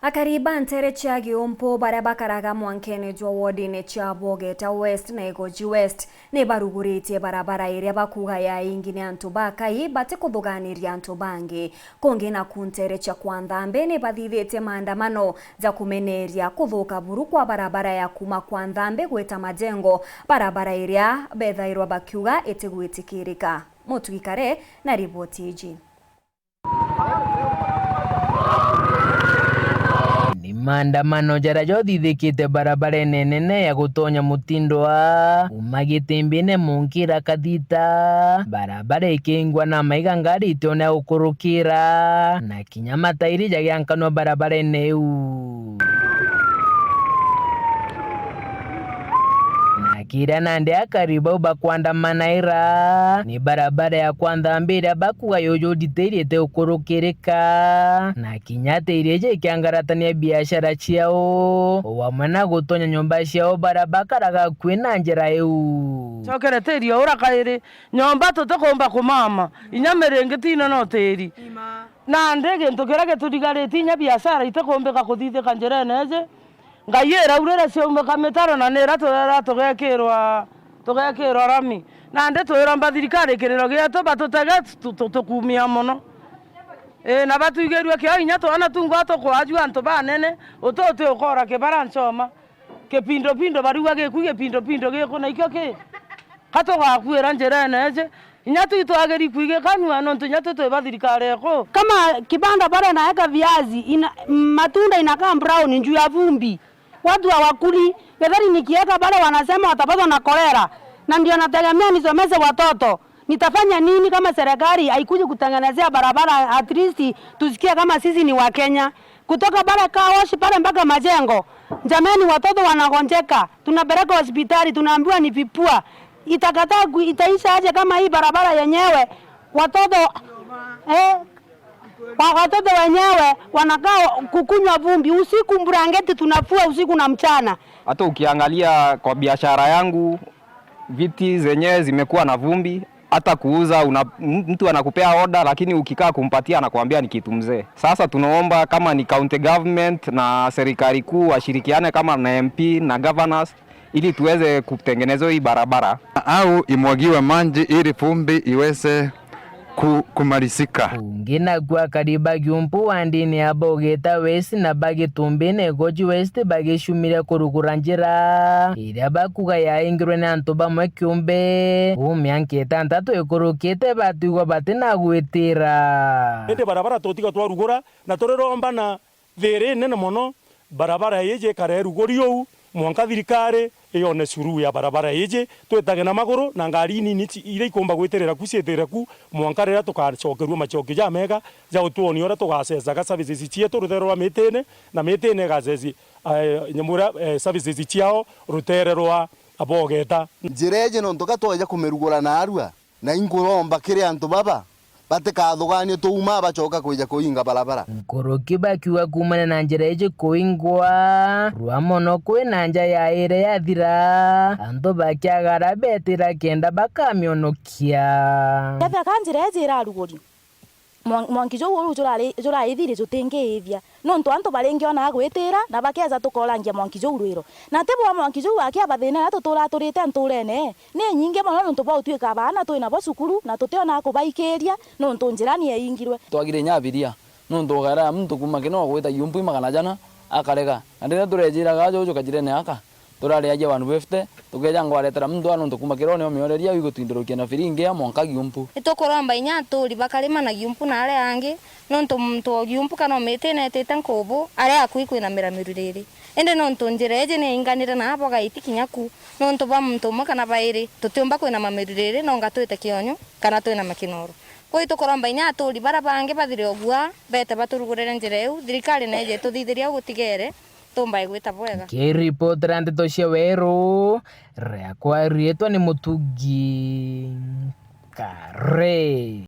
Akariba ntere chia giumpo barabakaraga mwankene jwa wodine chia Bogeta West na Igoji West ne baruguritie barabara iria bakuga ya ingine antu bakai bate kuthuganiria antu bangi konge na kuntere chia Kwanthambe ne bathithite maandamano za kumeneria kuthuka buru kwa barabara ya kuma Kwanthambe gweta Majengo, barabara iria bethairwa bakiuga itigwitikirika. Mutwikare na ripoti iji. Maandamano jarajo thithikite barabara nene ya gutonya Mutindwa uma Gitimbine Munkira Kathita, barabara ikingwa na maiga ngari itiona ukurukira na kinya matairi jagiankanwa barabara neu kira nande akariba uba kuandamana ni barabara ya Kwanthambe iria bakuga yojodithĩrĩte ũkũrũkĩrĩka na kinyate iria ikiangaratania biashara ciao wamwe na gutonya nyumba ciao barabakaraga kwina njĩra ĩu cokereterio urakairi nyomba tutakomba kumama inyamerenge tino no tĩri na ndege ntukira geturigarĩti inya biashara itakombeka kuthithĩka njĩra eneje ngayera urera ciomba kametaro na nera torera tugekirwa rami na nde twiramba thirikari kiriro gieto batutege tukumia muno na batuigerwe kio inya twana tungwa tukwajua antu banene utote ukora kibara nchoma kipindo baruga gikuge pindo gikuna ikyo ki katogakwira njera eneje inya tuitwageri kuige kanwa no tunya tutwe thirikari eko kama kibanda bara naeka viazi matunda inakaa brown njuu ya vumbi. Watu hawakuli, gedhari nikieka bale wanasema watapatwa na kolera. Na ndio nategemea nisomeze watoto. Nitafanya nini kama serikali haikuji kutengenezea barabara at least tusikie kama sisi ni wa Kenya. Kutoka bale Kawoshi pale mpaka Majengo. Jamani watoto wanagonjeka. Tunapeleka hospitali tunaambiwa ni vipua. Itaisha aje kama hii barabara yenyewe watoto watoto wenyewe wanakaa kukunywa vumbi usiku, mbrangeti tunafua usiku na mchana. Hata ukiangalia kwa biashara yangu viti zenyewe zimekuwa na vumbi, hata kuuza mtu anakupea order lakini ukikaa kumpatia anakuambia ni kitu mzee. Sasa tunaomba kama ni county government na serikali kuu washirikiane kama na MP na governors ili tuweze kutengeneza hii barabara au imwagiwe maji ili vumbi iweze kumalisika. Ngina kwa kariba giumpu wandini ya Bogeta West na Bagitumbine Igoji West bagishumira kurugura njira iria bakuga yaingirwe na antu bamwe kiumbe umyanki itandatu ikurukite batuigwa batina gwitira ende barabara totiga twarugura na toreromba na there nene mono barabara yeje kare rugorio mwanka thirikari ione suru ya barabara yeje twetage na maguru na ngari nini ire ikomba gweterera kucieterera ku mwanka rera tukacokerwa macoke ja mega ja utuoni ora tugacecaga services cietu rutherwa mitene na mitene gaceci nyamura services ciao rutererwa Bogeta njireje no ntoka twaja kumerugura na arua na inguromba kire antu baba batikathuganie tuuma bacoka kuja kuinga barabara nkoroki bakiuga kumana na njira ije kuingwa rwamono kwina nja ya ire yathira antu bakiagara betira kenda bakamionokia katha kanjira ije iraruguri mwankijo uru jura ithire jutingithia no ntu antu barengiona agwitira na bakeza tukorangia mwankijo urwiro na tebo mwankijo wakia bathina na tutura turite nturene ni nyinge mono ntu ba tuika bana twina bo cukuru na tutiona kubaikiria no ntu njirani yaingirwe twagire nyabiria no ntu gara mtu kuma kino gwita yumpu magana jana akarega ndire turejira gajo kajirene aka turare aje wanu befte tugeja ngwaretera mtu anu tukuma kirone omioreria wigutindorokia na firinge ya mwanka giumpu itokoramba inya turi bakarima na giumpu na ale ange no ntu giumpu kana metene tetan kobo ale akuikwe na miramirurere ende no ntu njireje ne inganira na hapo gaiti kinyaku no ntu ba mtu makana baire tutumba kwena mamirurere no ngatwete kionyo kana twena makinoro ko itokoramba inya turi barabange bathire ogwa bete baturugurere njireu thirikari neje tuthithiria gutigere tumba igwita bwega kiripoti rande toshia weru rea kwa rietwa ni Mutugi Kare.